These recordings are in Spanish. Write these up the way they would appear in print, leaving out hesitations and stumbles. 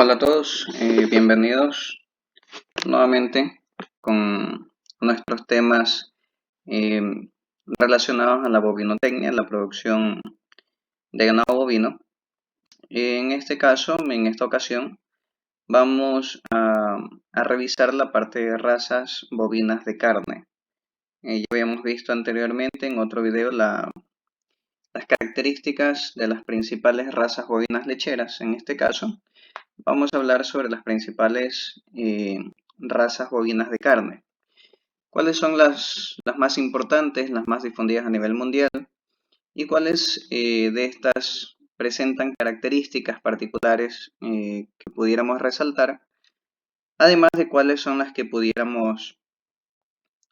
Hola a todos, bienvenidos nuevamente con nuestros temas eh, relacionados a la bovinotecnia, la producción de ganado bovino. En este caso, en esta ocasión, vamos a revisar la parte de razas bovinas de carne. Ya habíamos visto anteriormente en otro video las características de las principales razas bovinas lecheras. En este caso, vamos a hablar sobre las principales razas bovinas de carne. ¿Cuáles son las más importantes, las más difundidas a nivel mundial? ¿Y cuáles de estas presentan características particulares que pudiéramos resaltar? Además de cuáles son las que pudiéramos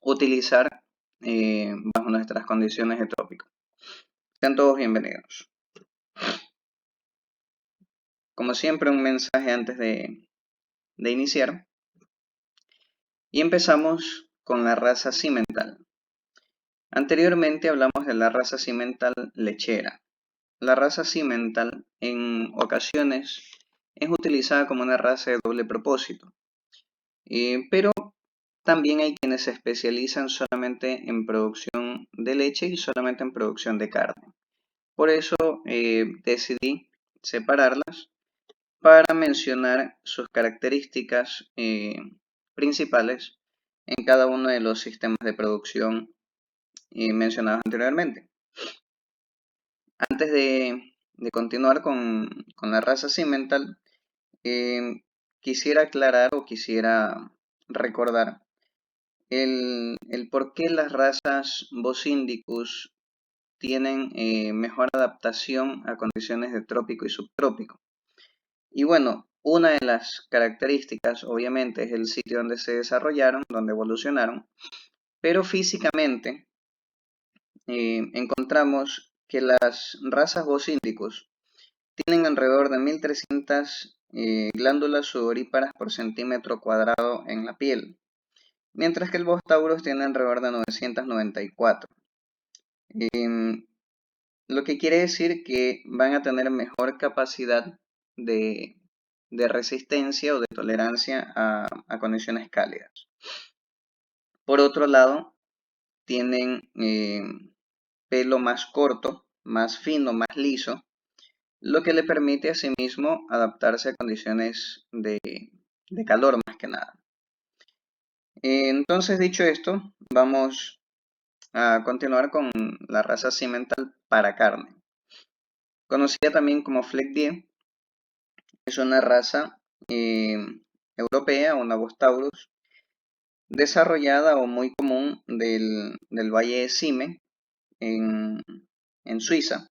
utilizar bajo nuestras condiciones de trópico. Sean todos bienvenidos. Como siempre, un mensaje antes de iniciar. Y empezamos con la raza cimental. Anteriormente hablamos de la raza cimental lechera. La raza cimental en ocasiones es utilizada como una raza de doble propósito, pero también hay quienes se especializan solamente en producción de leche y solamente en producción de carne. Por eso decidí separarlas para mencionar sus características principales en cada uno de los sistemas de producción mencionados anteriormente. Antes de continuar con la raza cimental, quisiera aclarar o quisiera recordar el por qué las razas Bosindicus tienen mejor adaptación a condiciones de trópico y subtrópico. Y bueno, una de las características obviamente es el sitio donde se desarrollaron, donde evolucionaron, pero físicamente encontramos que las razas Bosindicus tienen alrededor de 1300 glándulas sudoríparas por centímetro cuadrado en la piel, mientras que el Bos taurus tiene alrededor de 994. Lo que quiere decir que van a tener mejor capacidad de, resistencia o de tolerancia a condiciones cálidas. Por otro lado, tienen pelo más corto, más fino, más liso, lo que le permite a sí mismo adaptarse a condiciones de calor más que nada. Entonces, dicho esto, vamos a continuar con la raza cimental para carne. Conocida también como Fleck 10, es una raza europea, una Bos taurus, desarrollada o muy común del Valle de Cime en Suiza.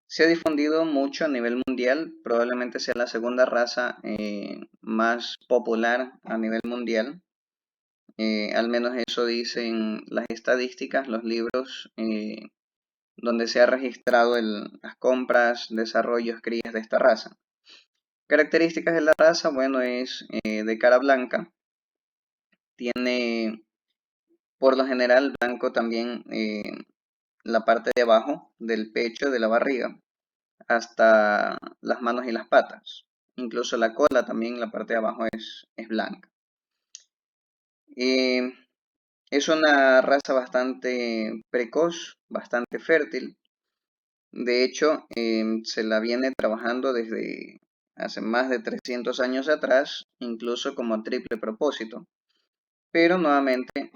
Se ha difundido mucho a nivel mundial, probablemente sea la segunda raza más popular a nivel mundial. Al menos eso dicen las estadísticas, los libros donde se ha registrado las compras, desarrollos, crías de esta raza. Características de la raza, bueno, es de cara blanca. Tiene por lo general blanco también la parte de abajo del pecho, de la barriga, hasta las manos y las patas. Incluso la cola también, la parte de abajo es blanca. Es una raza bastante precoz, bastante fértil. De hecho, se la viene trabajando desde hace más de 300 años atrás, incluso como triple propósito. Pero nuevamente,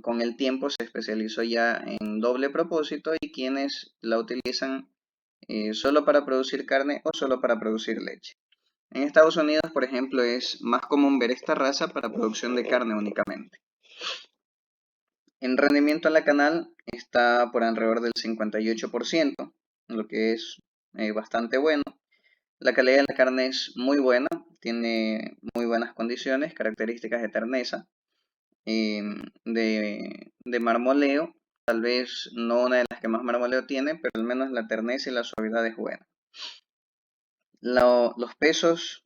con el tiempo se especializó ya en doble propósito y quienes la utilizan solo para producir carne o solo para producir leche. En Estados Unidos, por ejemplo, es más común ver esta raza para producción de carne únicamente. En rendimiento a la canal está por alrededor del 58%, lo que es bastante bueno. La calidad de la carne es muy buena, tiene muy buenas condiciones, características de terneza, de marmoleo, tal vez no una de las que más marmoleo tiene, pero al menos la terneza y la suavidad es buena. Los pesos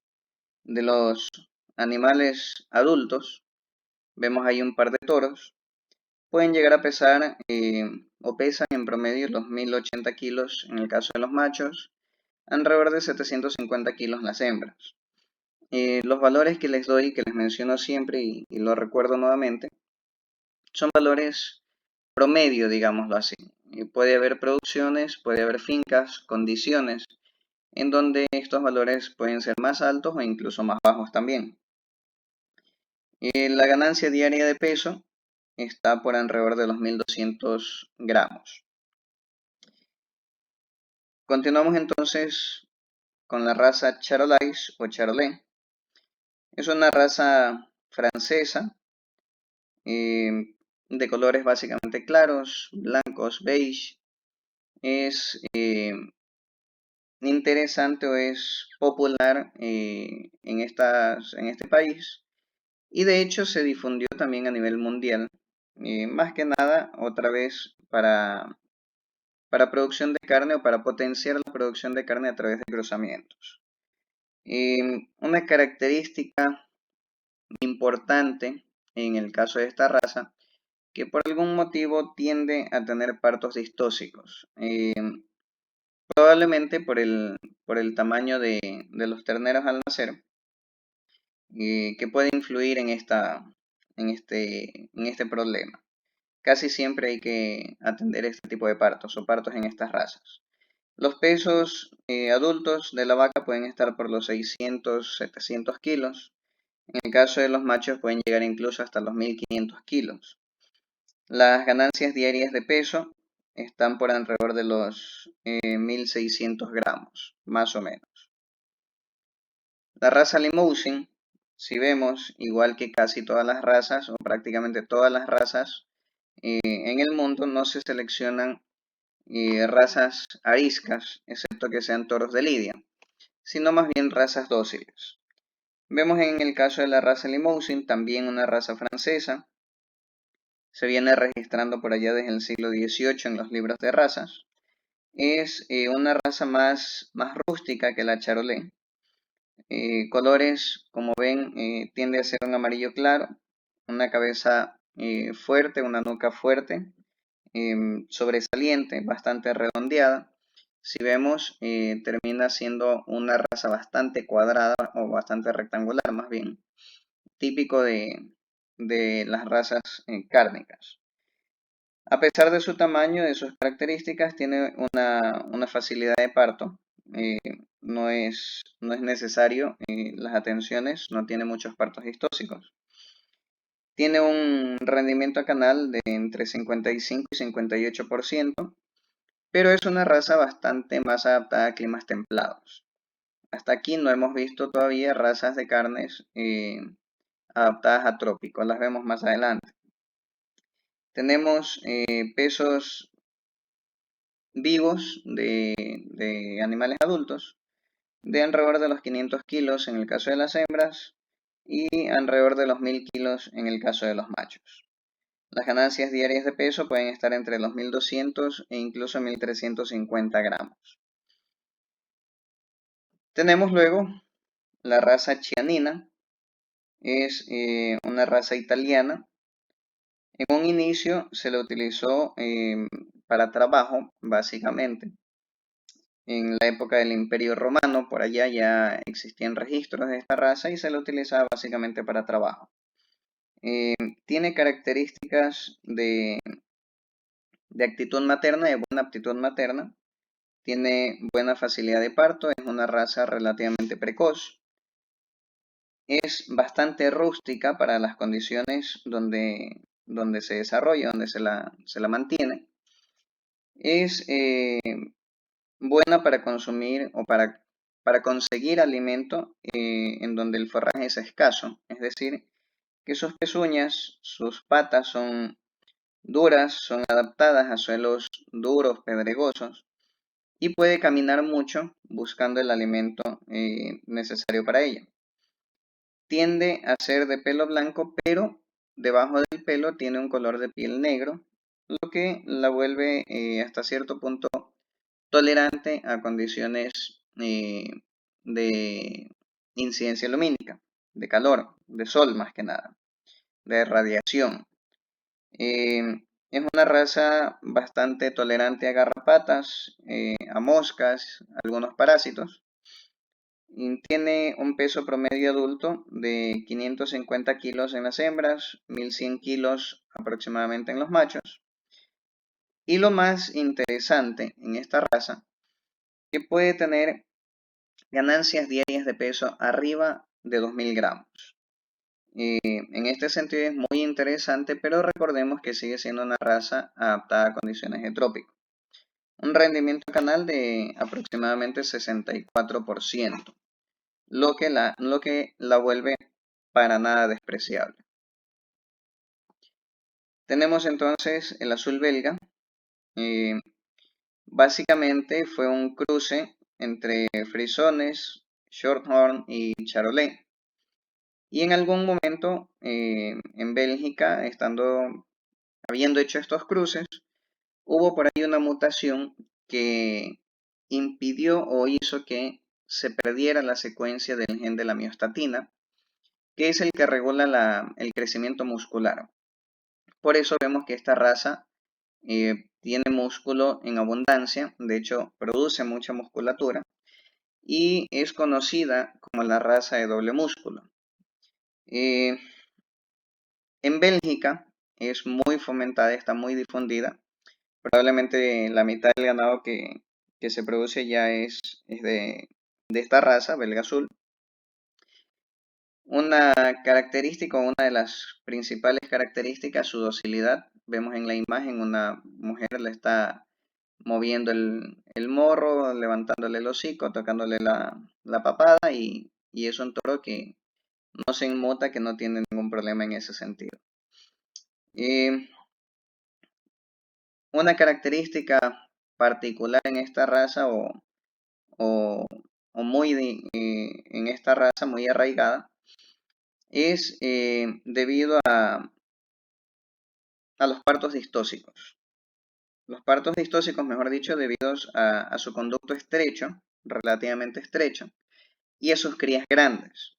de los animales adultos, vemos ahí un par de toros, pueden llegar a pesar o pesan en promedio los 1080 kilos en el caso de los machos, alrededor de 750 kilos las hembras. Los valores que les doy, que les menciono siempre y lo recuerdo nuevamente, son valores promedio, digámoslo así. Puede haber producciones, puede haber fincas, condiciones, en donde estos valores pueden ser más altos o incluso más bajos también. La ganancia diaria de peso está por alrededor de los 1200 gramos. Continuamos entonces con la raza Charolais o Charolais. Es una raza francesa de colores básicamente claros, blancos, beige. Es interesante o es popular en este país y de hecho se difundió también a nivel mundial, más que nada otra vez para producción de carne o para potenciar la producción de carne a través de cruzamientos. Una característica importante en el caso de esta raza, que por algún motivo tiende a tener partos distóxicos, probablemente por el tamaño de los terneros al nacer, que puede influir en este problema. Casi siempre hay que atender este tipo de partos o partos en estas razas. Los pesos adultos de la vaca pueden estar por los 600-700 kilos. En el caso de los machos pueden llegar incluso hasta los 1500 kilos. Las ganancias diarias de peso están por alrededor de los 1600 gramos, más o menos. La raza Limousin, si vemos, igual que casi todas las razas o prácticamente todas las razas en el mundo, no se seleccionan razas ariscas, excepto que sean toros de lidia, sino más bien razas dóciles. Vemos en el caso de la raza Limousin, también una raza francesa, se viene registrando por allá desde el siglo XVIII en los libros de razas. Es una raza más rústica que la Charolais. Colores, como ven, tiende a ser un amarillo claro, una cabeza fuerte, una nuca fuerte, sobresaliente, bastante redondeada. Si vemos, termina siendo una raza bastante cuadrada o bastante rectangular más bien, típico de las razas cárnicas. A pesar de su tamaño y de sus características, tiene una facilidad de parto. No es necesario las atenciones, no tiene muchos partos distóxicos. Tiene un rendimiento a canal de entre 55 y 58%, pero es una raza bastante más adaptada a climas templados. Hasta aquí no hemos visto todavía razas de carnes adaptadas a trópicos, las vemos más adelante. Tenemos pesos vivos de animales adultos de alrededor de los 500 kilos en el caso de las hembras y alrededor de los 1000 kilos en el caso de los machos. Las ganancias diarias de peso pueden estar entre los 1200 e incluso 1350 gramos. Tenemos luego la raza Chianina, es una raza italiana. En un inicio se la utilizó para trabajo, básicamente. En la época del Imperio Romano, por allá ya existían registros de esta raza y se la utilizaba básicamente para trabajo. Tiene características de actitud materna, de buena aptitud materna. Tiene buena facilidad de parto, es una raza relativamente precoz. Es bastante rústica para las condiciones donde se desarrolla, donde se la mantiene. Es buena para consumir o para conseguir alimento en donde el forraje es escaso, es decir, que sus pezuñas, sus patas son duras, son adaptadas a suelos duros, pedregosos, y puede caminar mucho buscando el alimento necesario para ella. Tiende a ser de pelo blanco, pero debajo del pelo tiene un color de piel negro, lo que la vuelve hasta cierto punto tolerante a condiciones de incidencia lumínica, de calor, de sol más que nada, de radiación. Es una raza bastante tolerante a garrapatas, a moscas, algunos parásitos. Y tiene un peso promedio adulto de 550 kilos en las hembras, 1100 kilos aproximadamente en los machos. Y lo más interesante en esta raza, que puede tener ganancias diarias de peso arriba de 2000 gramos. En este sentido es muy interesante, pero recordemos que sigue siendo una raza adaptada a condiciones de trópico. Un rendimiento canal de aproximadamente 64%, lo que la vuelve para nada despreciable. Tenemos entonces el azul belga. Básicamente fue un cruce entre frisones, shorthorn y charolais. Y en algún momento en Bélgica, habiendo hecho estos cruces, hubo por ahí una mutación que impidió o hizo que se perdiera la secuencia del gen de la miostatina, que es el que regula el crecimiento muscular. Por eso vemos que esta raza tiene músculo en abundancia, de hecho produce mucha musculatura y es conocida como la raza de doble músculo. En Bélgica es muy fomentada, está muy difundida. Probablemente la mitad del ganado que se produce ya es de esta raza, belga azul. Una característica, una de las principales características, su docilidad. Vemos en la imagen una mujer le está moviendo el morro, levantándole el hocico, tocándole la papada y es un toro que no se inmuta, que no tiene ningún problema en ese sentido. Una característica particular en esta raza o muy en esta raza muy arraigada es debido a los partos distóxicos. Los partos distóxicos, mejor dicho, debido a su conducto estrecho, relativamente estrecho, y a sus crías grandes.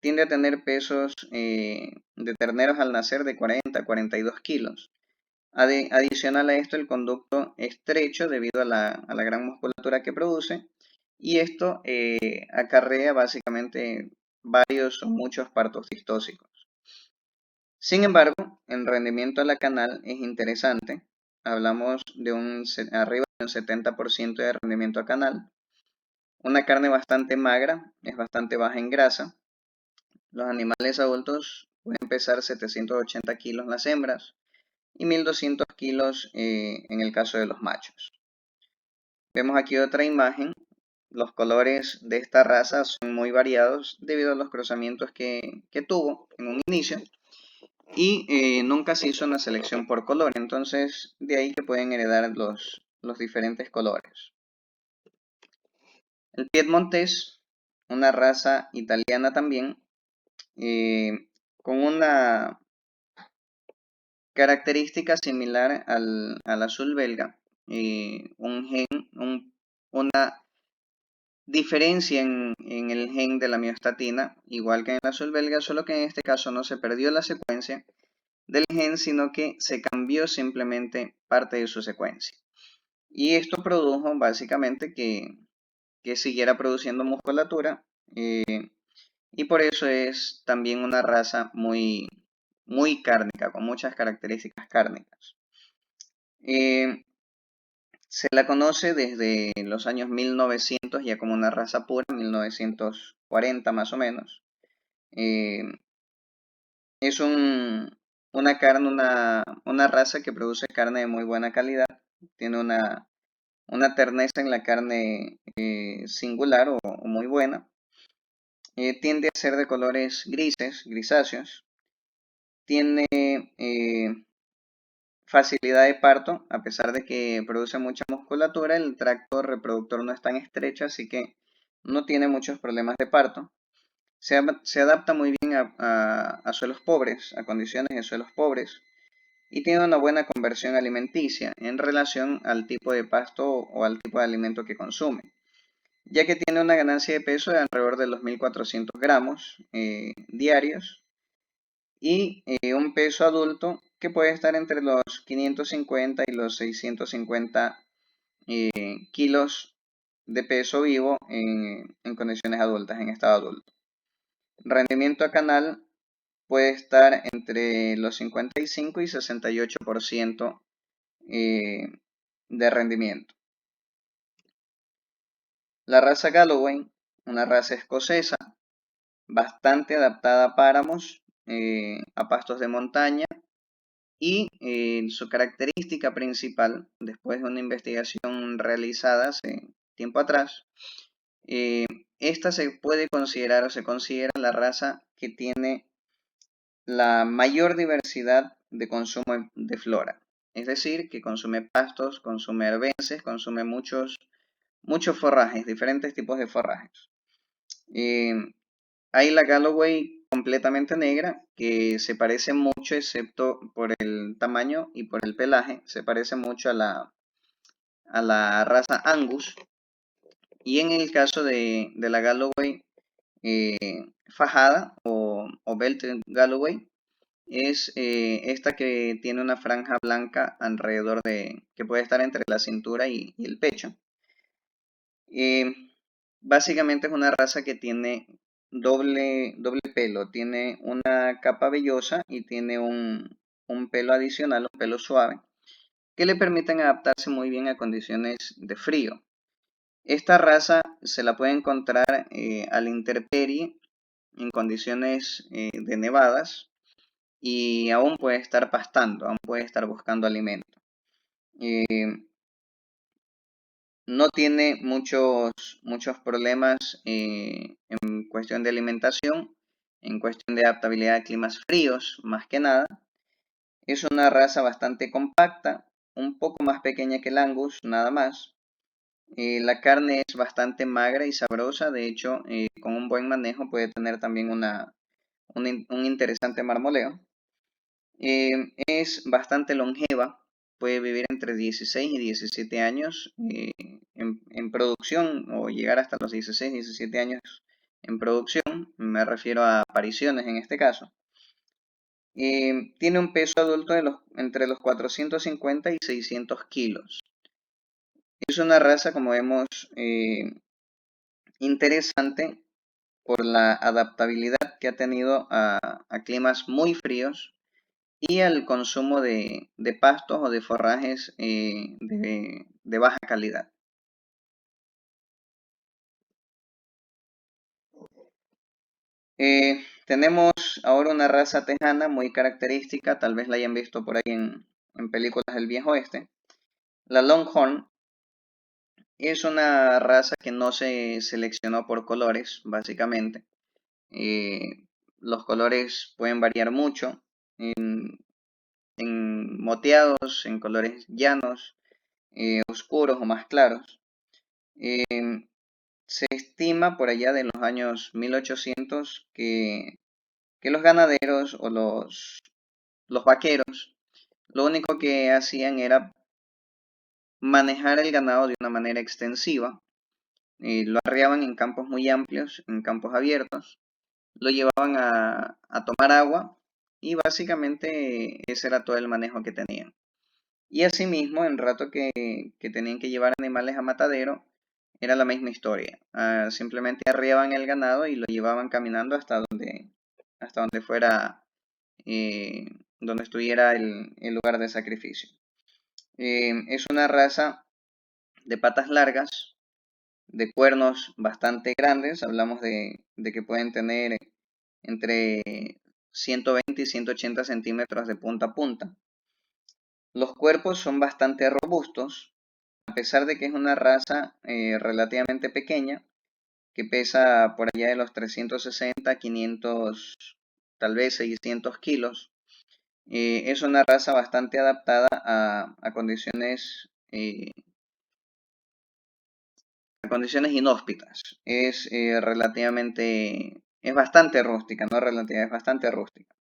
Tiende a tener pesos de terneros al nacer de 40 a 42 kilos. Adicional a esto, el conducto estrecho debido a la gran musculatura que produce, y esto acarrea básicamente varios o muchos partos distóxicos. Sin embargo, el rendimiento a la canal es interesante. Hablamos de arriba de un 70% de rendimiento a canal. Una carne bastante magra, es bastante baja en grasa. Los animales adultos pueden pesar 780 kilos las hembras y 1200 kilos en el caso de los machos. Vemos aquí otra imagen. Los colores de esta raza son muy variados debido a los cruzamientos que tuvo en un inicio y nunca se hizo una selección por color, entonces de ahí que pueden heredar los diferentes colores. El Piedmontés, una raza italiana también, con una característica similar al azul belga, una diferencia en el gen de la miostatina, igual que en el azul belga, solo que en este caso no se perdió la secuencia del gen, sino que se cambió simplemente parte de su secuencia. Y esto produjo básicamente que siguiera produciendo musculatura y por eso es también una raza muy, muy cárnica, con muchas características cárnicas. Se la conoce desde los años 1900 ya como una raza pura, 1940 más o menos. Es una raza que produce carne de muy buena calidad. Tiene una terneza en la carne singular o muy buena. Tiende a ser de colores grises, grisáceos. Tiene facilidad de parto, a pesar de que produce mucha musculatura, el tracto reproductor no es tan estrecho, así que no tiene muchos problemas de parto. Se adapta muy bien a suelos pobres, a condiciones de suelos pobres, y tiene una buena conversión alimenticia en relación al tipo de pasto o al tipo de alimento que consume, ya que tiene una ganancia de peso de alrededor de los 1400 gramos diarios y un peso adulto que puede estar entre los 550 y los 650 kilos de peso vivo en condiciones adultas, en estado adulto. Rendimiento a canal puede estar entre los 55 y 68% de rendimiento. La raza Galloway, una raza escocesa, bastante adaptada a páramos, a pastos de montaña, y su característica principal, después de una investigación realizada hace tiempo atrás, esta se puede considerar o se considera la raza que tiene la mayor diversidad de consumo de flora. Es decir, que consume pastos, consume arbences, consume muchos forrajes, diferentes tipos de forrajes. Hay la Galloway completamente negra, que se parece mucho, excepto por el tamaño y por el pelaje, se parece mucho a la raza Angus. Y en el caso de la Galloway fajada o Belted Galloway, es esta que tiene una franja blanca alrededor que puede estar entre la cintura y el pecho. Básicamente es una raza que tiene doble pelo, tiene una capa vellosa y tiene un pelo adicional, un pelo suave, que le permiten adaptarse muy bien a condiciones de frío. Esta raza se la puede encontrar a la intemperie en condiciones de nevadas, y aún puede estar pastando, aún puede estar buscando alimento. No tiene muchos problemas en cuestión de alimentación, en cuestión de adaptabilidad a climas fríos, más que nada. Es una raza bastante compacta, un poco más pequeña que el Angus, nada más. La carne es bastante magra y sabrosa, de hecho, con un buen manejo puede tener también un interesante marmoleo. Es bastante longeva, puede vivir entre 16 y 17 años en producción, o llegar hasta los 16, 17 años en producción, me refiero a apariciones en este caso. Tiene un peso adulto entre los 450 y 600 kilos. Es una raza, como vemos, interesante por la adaptabilidad que ha tenido a climas muy fríos y al consumo de pastos o de forrajes de baja calidad. Tenemos ahora una raza tejana muy característica, tal vez la hayan visto por ahí en películas del viejo oeste. La Longhorn es una raza que no se seleccionó por colores, básicamente. Los colores pueden variar mucho en moteados, en colores llanos, oscuros o más claros. Se estima por allá de los años 1800 que los ganaderos o los vaqueros lo único que hacían era manejar el ganado de una manera extensiva. Lo arreaban en campos muy amplios, en campos abiertos, lo llevaban a tomar agua, y básicamente ese era todo el manejo que tenían. Y asimismo, en rato que tenían que llevar animales a matadero, era la misma historia. Simplemente arriaban el ganado y lo llevaban caminando hasta donde fuera, donde estuviera el lugar de sacrificio. Es una raza de patas largas, de cuernos bastante grandes. Hablamos de que pueden tener entre 120 y 180 centímetros de punta a punta. Los cuerpos son bastante robustos, a pesar de que es una raza relativamente pequeña, que pesa por allá de los 360, 500, tal vez 600 kilos. Es una raza bastante adaptada a condiciones inhóspitas. Es es bastante rústica, no relativa, es bastante rústica.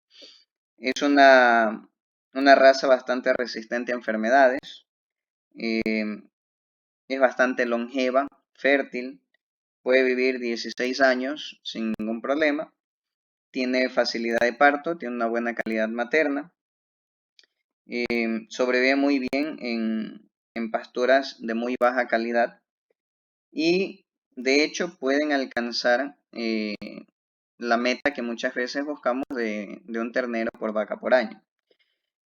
Es una raza bastante resistente a enfermedades. Es bastante longeva, fértil, puede vivir 16 años sin ningún problema, tiene facilidad de parto, tiene una buena calidad materna. Sobrevive muy bien en pasturas de muy baja calidad y de hecho pueden alcanzar la meta que muchas veces buscamos de un ternero por vaca por año.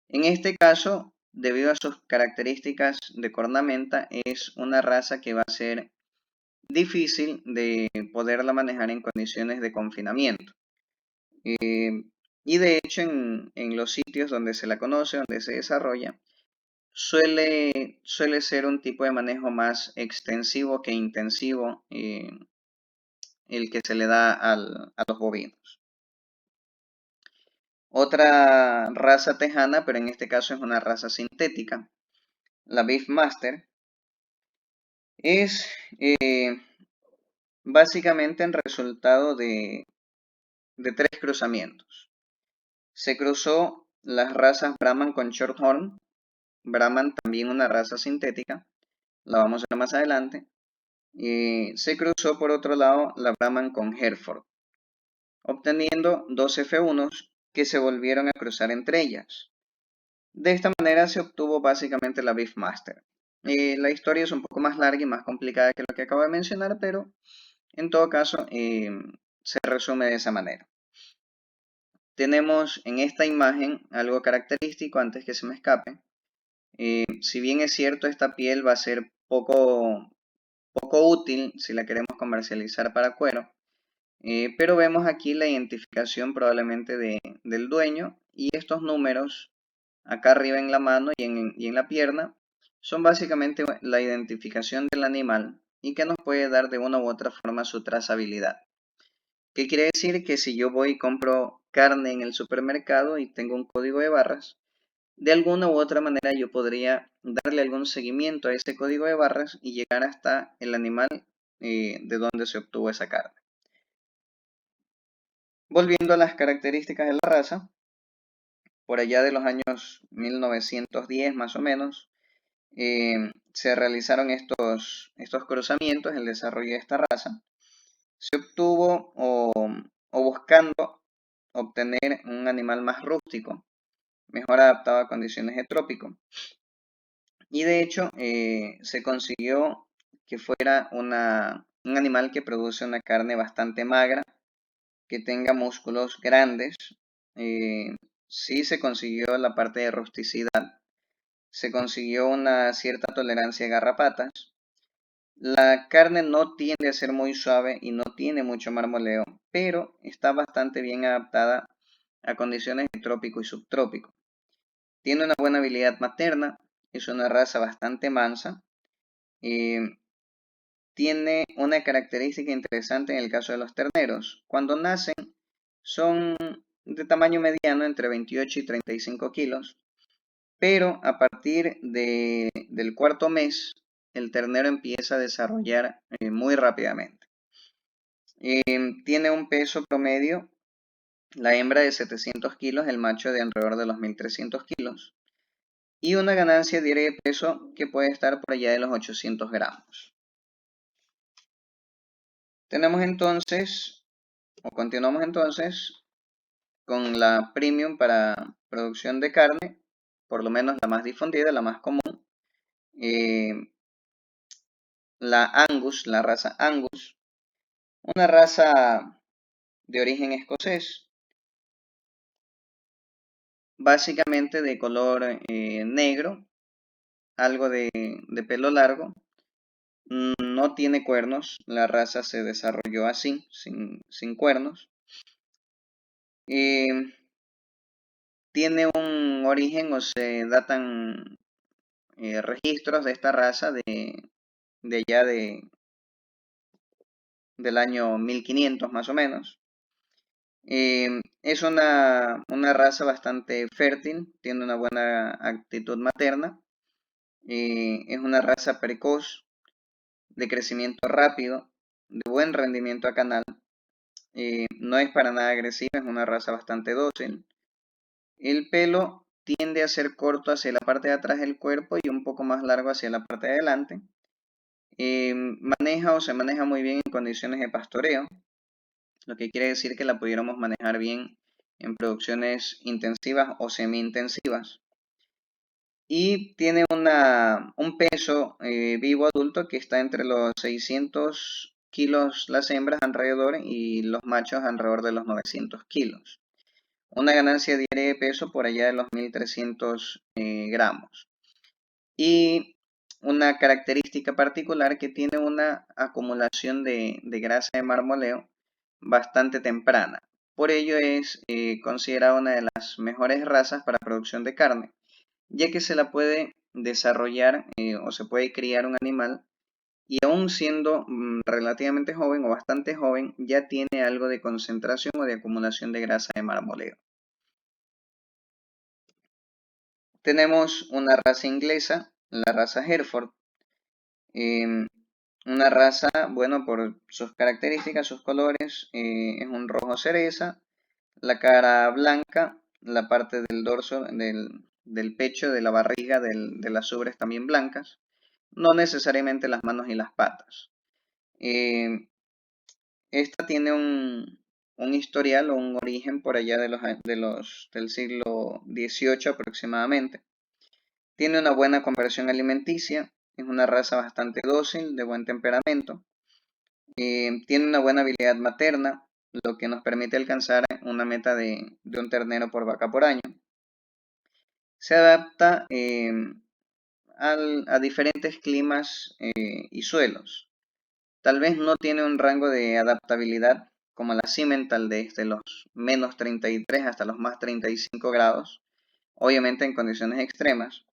En este caso, debido a sus características de cornamenta, es una raza que va a ser difícil de poderla manejar en condiciones de confinamiento. Y de hecho en los sitios donde se la conoce, donde se desarrolla, suele ser un tipo de manejo más extensivo que intensivo el que se le da a los bovinos. Otra raza tejana, pero en este caso es una raza sintética, la Beefmaster, es básicamente el resultado de tres cruzamientos. Se cruzó las razas Brahman con Shorthorn, Brahman también una raza sintética, la vamos a ver más adelante. Se cruzó por otro lado la Brahman con Hereford, obteniendo dos F1s que se volvieron a cruzar entre ellas. De esta manera se obtuvo básicamente la Beefmaster. La historia es un poco más larga y más complicada que lo que acabo de mencionar, pero en todo caso se resume de esa manera. Tenemos en esta imagen algo característico antes que se me escape. Si bien es cierto, esta piel va a ser poco útil si la queremos comercializar para cuero, pero vemos aquí la identificación probablemente del dueño y estos números acá arriba en la mano y en la pierna son básicamente la identificación del animal y que nos puede dar de una u otra forma su trazabilidad. ¿Qué quiere decir? Que si yo voy y compro carne en el supermercado y tengo un código de barras, de alguna u otra manera yo podría darle algún seguimiento a ese código de barras y llegar hasta el animal de donde se obtuvo esa carne. Volviendo a las características de la raza, por allá de los años 1910 más o menos, se realizaron estos cruzamientos, el desarrollo de esta raza. Se obtuvo o buscando obtener un animal más rústico, mejor adaptado a condiciones de trópico. Y de hecho se consiguió que fuera un animal que produce una carne bastante magra, que tenga músculos grandes. Sí se consiguió la parte de rusticidad, se consiguió una cierta tolerancia a garrapatas. La carne no tiende a ser muy suave y no tiene mucho marmoleo, pero está bastante bien adaptada a condiciones de trópico y subtrópico. Tiene una buena habilidad materna, es una raza bastante mansa. Tiene una característica interesante en el caso de los terneros. Cuando nacen son de tamaño mediano, entre 28 y 35 kilos, pero a partir del cuarto mes el ternero empieza a desarrollar muy rápidamente. Tiene un peso promedio, la hembra de 700 kilos, el macho de alrededor de los 1300 kilos, y una ganancia diaria de peso que puede estar por allá de los 800 gramos. Tenemos entonces, o continuamos entonces, con la premium para producción de carne, por lo menos la más difundida, la más común, la Angus, la raza Angus, una raza de origen escocés, básicamente de color negro, algo de pelo largo, no tiene cuernos, la raza se desarrolló así, sin cuernos. Tiene un origen o se datan registros de esta raza de allá del año 1500 más o menos. Es una raza bastante fértil, tiene una buena actitud materna, es una raza precoz, de crecimiento rápido, de buen rendimiento a canal, no es para nada agresiva, es una raza bastante dócil. El pelo tiende a ser corto hacia la parte de atrás del cuerpo y un poco más largo hacia la parte de adelante. Se maneja muy bien en condiciones de pastoreo, lo que quiere decir que la pudiéramos manejar bien en producciones intensivas o semi-intensivas. y tiene un peso vivo adulto que está entre los 600 kilos las hembras alrededor y los machos alrededor de los 900 kilos. Una ganancia diaria de peso por allá de los 1300 gramos. Y una característica particular que tiene una acumulación de grasa de marmoleo bastante temprana. Por ello es considerada una de las mejores razas para producción de carne, ya que se la puede desarrollar o se puede criar un animal y aún siendo relativamente joven o bastante joven, ya tiene algo de concentración o de acumulación de grasa de marmoleo. Tenemos una raza inglesa, la raza Hereford, una raza, bueno, por sus características, sus colores, es un rojo cereza, la cara blanca, la parte del dorso, del pecho, de la barriga, de las ubres también blancas, no necesariamente las manos y las patas. Esta tiene un historial o un origen por allá del siglo XVIII aproximadamente. Tiene una buena conversión alimenticia, es una raza bastante dócil, de buen temperamento. Tiene una buena habilidad materna, lo que nos permite alcanzar una meta de un ternero por vaca por año. Se adapta a diferentes climas y suelos. Tal vez no tiene un rango de adaptabilidad como la Simmental desde los menos 33 hasta los más 35 grados, obviamente en condiciones extremas,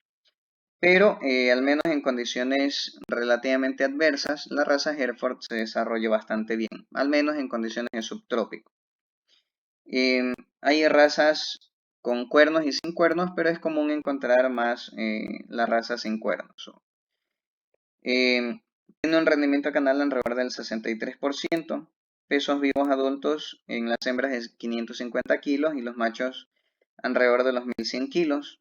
pero al menos en condiciones relativamente adversas, la raza Hereford se desarrolla bastante bien, al menos en condiciones de subtrópico. Hay razas con cuernos y sin cuernos, pero es común encontrar más la raza sin cuernos. Tiene un rendimiento canal alrededor del 63%, pesos vivos adultos en las hembras es 550 kilos y los machos alrededor de los 1100 kilos.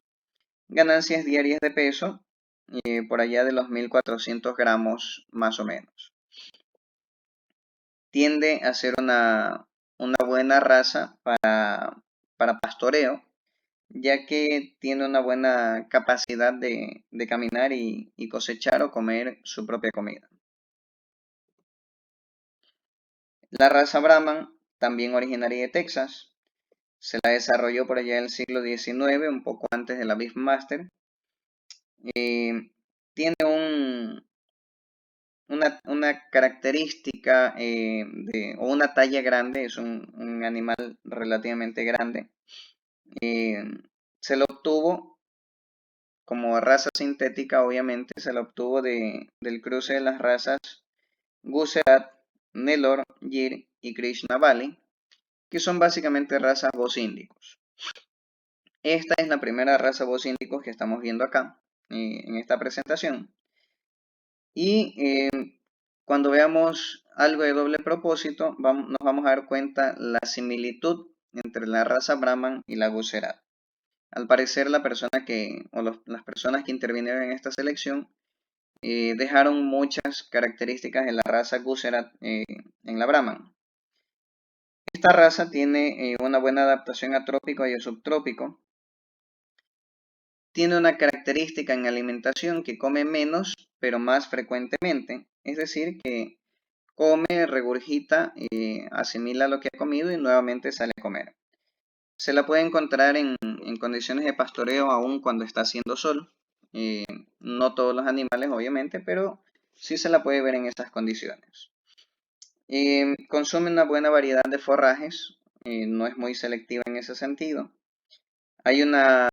Ganancias diarias de peso por allá de los 1400 gramos más o menos. Tiende a ser una buena raza para pastoreo, ya que tiene una buena capacidad de caminar y cosechar o comer su propia comida. La raza Brahman, también originaria de Texas, se la desarrolló por allá en el siglo XIX, un poco antes de la Beefmaster. Tiene una característica o una talla grande, es un animal relativamente grande. Se lo obtuvo como raza sintética, obviamente, se lo obtuvo del cruce de las razas Gujarat, Nellore, Gir y Krishnavali, que son básicamente razas bosíndicos. Esta es la primera raza bosíndicos que estamos viendo acá, en esta presentación. Y cuando veamos algo de doble propósito, nos vamos a dar cuenta la similitud entre la raza Brahman y la Gujarat. Al parecer, las personas que intervinieron en esta selección dejaron muchas características de la raza Gujarat en la Brahman. Esta raza tiene una buena adaptación a trópico y a subtrópico. Tiene una característica en alimentación que come menos, pero más frecuentemente. Es decir, que come, regurgita, asimila lo que ha comido y nuevamente sale a comer. Se la puede encontrar en condiciones de pastoreo aún cuando está haciendo sol. No todos los animales, obviamente, pero sí se la puede ver en estas condiciones. Consume una buena variedad de forrajes, no es muy selectiva en ese sentido. Hay una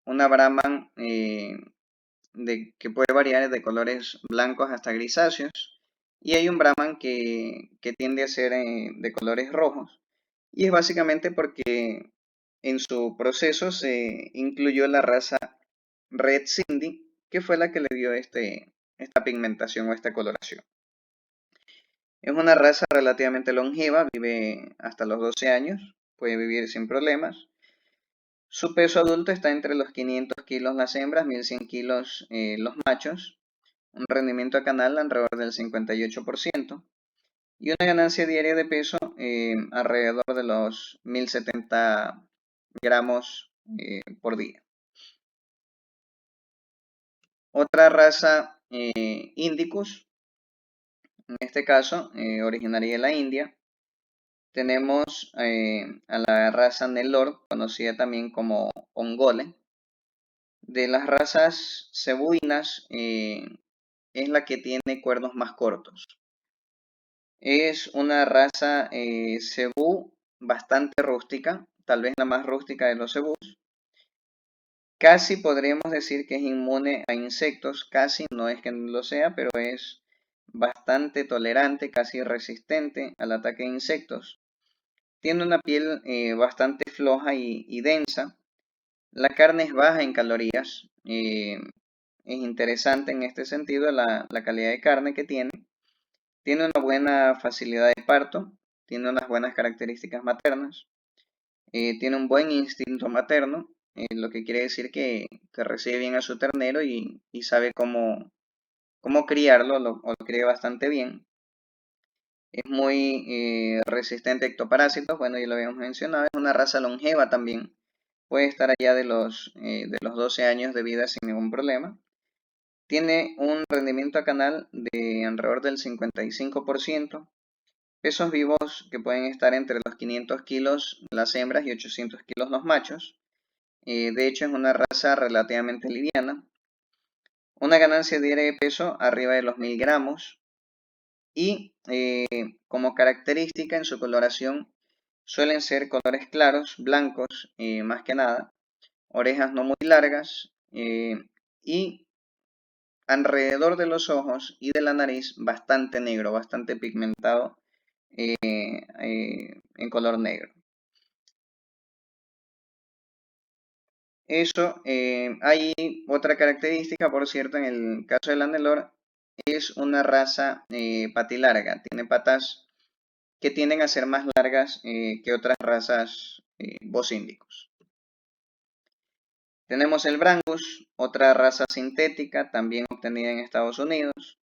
Brahman que puede variar de colores blancos hasta grisáceos, y hay un Brahman que tiende a ser de colores rojos, y es básicamente porque en su proceso se incluyó la raza Red Sindhi, que fue la que le dio esta pigmentación o esta coloración. Es una raza relativamente longeva, vive hasta los 12 años, puede vivir sin problemas. Su peso adulto está entre los 500 kilos las hembras, 1100 kilos los machos, un rendimiento a canal alrededor del 58% y una ganancia diaria de peso alrededor de los 1070 gramos por día. Otra raza, Indicus, en este caso, originaria de la India. Tenemos a la raza Nelore, conocida también como Ongole. De las razas cebuinas, es la que tiene cuernos más cortos. Es una raza cebú bastante rústica, tal vez la más rústica de los cebús. Casi podríamos decir que es inmune a insectos, casi, no es que no lo sea, pero es bastante tolerante, casi resistente al ataque de insectos. Tiene una piel bastante floja y densa. La carne es baja en calorías. Es interesante en este sentido la calidad de carne que tiene. Tiene una buena facilidad de parto. Tiene unas buenas características maternas. Tiene un buen instinto materno, lo que quiere decir que recibe bien a su ternero y sabe cómo criarlo, o lo cría bastante bien. Es muy resistente a ectoparásitos, bueno, ya lo habíamos mencionado. Es una raza longeva también. Puede estar allá de los 12 años de vida sin ningún problema. Tiene un rendimiento a canal de alrededor del 55%. Pesos vivos que pueden estar entre los 500 kilos las hembras y 800 kilos los machos. De hecho, es una raza relativamente liviana. Una ganancia diaria de peso arriba de los 1000 gramos. Y como característica en su coloración suelen ser colores claros, blancos más que nada. Orejas no muy largas y alrededor de los ojos y de la nariz bastante negro, bastante pigmentado en color negro. Eso, hay otra característica, por cierto, en el caso del Nelore, es una raza patilarga, tiene patas que tienden a ser más largas que otras razas bosíndicos. Tenemos el Brangus, otra raza sintética, también obtenida en Estados Unidos.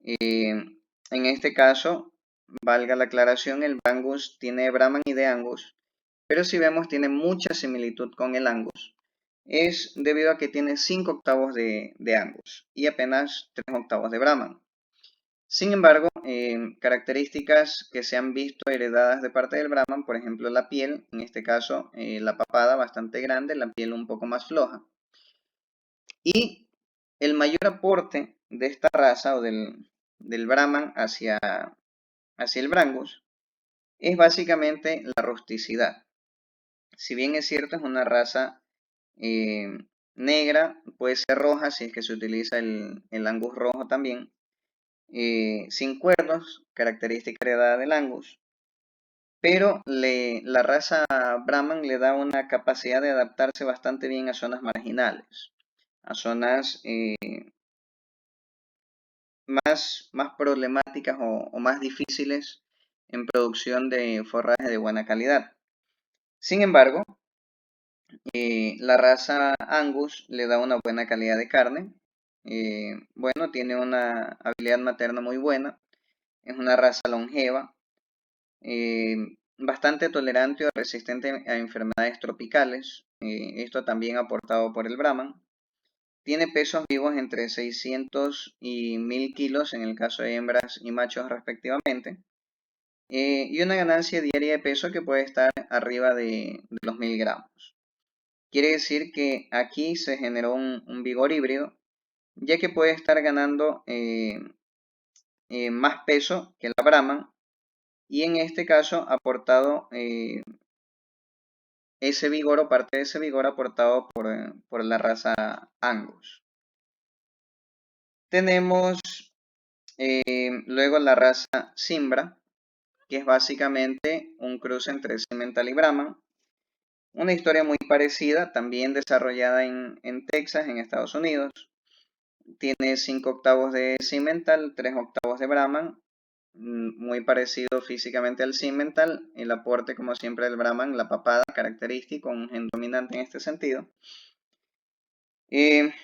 En este caso, valga la aclaración, el Brangus tiene Brahman y de Angus, pero si vemos tiene mucha similitud con el Angus. Es debido a que tiene 5 octavos de Angus y apenas 3 octavos de Brahman. Sin embargo, características que se han visto heredadas de parte del Brahman, por ejemplo la piel, en este caso la papada bastante grande, la piel un poco más floja. Y el mayor aporte de esta raza o del Brahman hacia el Brangus es básicamente la rusticidad. Si bien es cierto, es una raza negra, puede ser roja si es que se utiliza el Angus rojo también, sin cuernos, característica heredada del Angus, pero la raza Brahman le da una capacidad de adaptarse bastante bien a zonas marginales, a zonas más problemáticas o más difíciles en producción de forraje de buena calidad. Sin embargo, la raza Angus le da una buena calidad de carne. Bueno, tiene una habilidad materna muy buena. Es una raza longeva, bastante tolerante o resistente a enfermedades tropicales. Esto también aportado por el Brahman. Tiene pesos vivos entre 600 y 1000 kilos en el caso de hembras y machos respectivamente. Y una ganancia diaria de peso que puede estar arriba de los 1000 gramos. Quiere decir que aquí se generó un vigor híbrido, ya que puede estar ganando más peso que la Brahman y en este caso aportado ese vigor o parte de ese vigor aportado por la raza Angus. Tenemos luego la raza Cimbra, que es básicamente un cruce entre Simmental y Brahman. Una historia muy parecida, también desarrollada en Texas, en Estados Unidos. Tiene 5 octavos de Simmental, 3 octavos de Brahman, muy parecido físicamente al Simmental. El aporte, como siempre, del Brahman, la papada característico, un gen dominante en este sentido. Tiene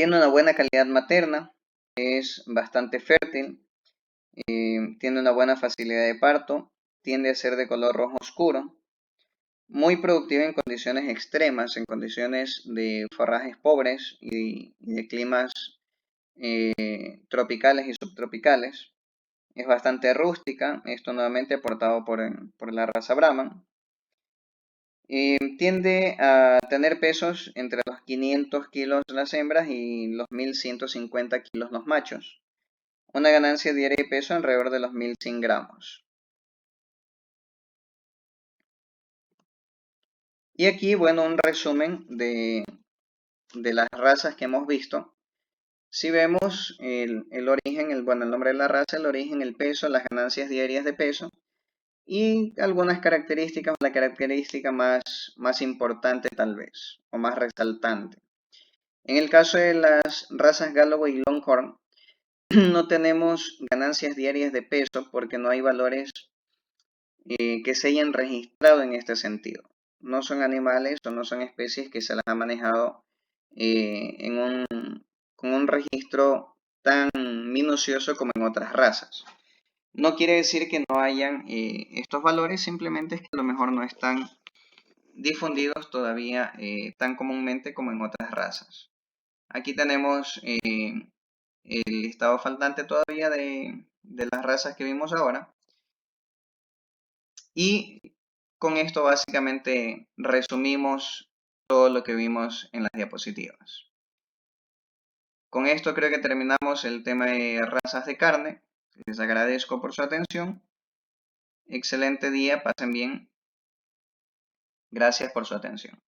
una buena calidad materna, es bastante fértil, tiene una buena facilidad de parto, tiende a ser de color rojo oscuro. muy productiva en condiciones extremas, en condiciones de forrajes pobres y de climas tropicales y subtropicales. Es bastante rústica, esto nuevamente aportado por la raza Brahman. Tiende a tener pesos entre los 500 kilos las hembras y los 1150 kilos los machos. Una ganancia diaria de peso alrededor de los 1100 gramos. Y aquí, bueno, un resumen de las razas que hemos visto. Si vemos el origen, el nombre de la raza, el origen, el peso, las ganancias diarias de peso y algunas características, la característica más importante tal vez, o más resaltante. En el caso de las razas Galloway y Longhorn, no tenemos ganancias diarias de peso porque no hay valores que se hayan registrado en este sentido. No son animales o no son especies que se las ha manejado con un registro tan minucioso como en otras razas. No quiere decir que no hayan estos valores, simplemente es que a lo mejor no están difundidos todavía tan comúnmente como en otras razas. Aquí tenemos el listado faltante todavía de las razas que vimos ahora. Y con esto básicamente resumimos todo lo que vimos en las diapositivas. Con esto creo que terminamos el tema de razas de carne. Les agradezco por su atención. Excelente día, pasen bien. Gracias por su atención.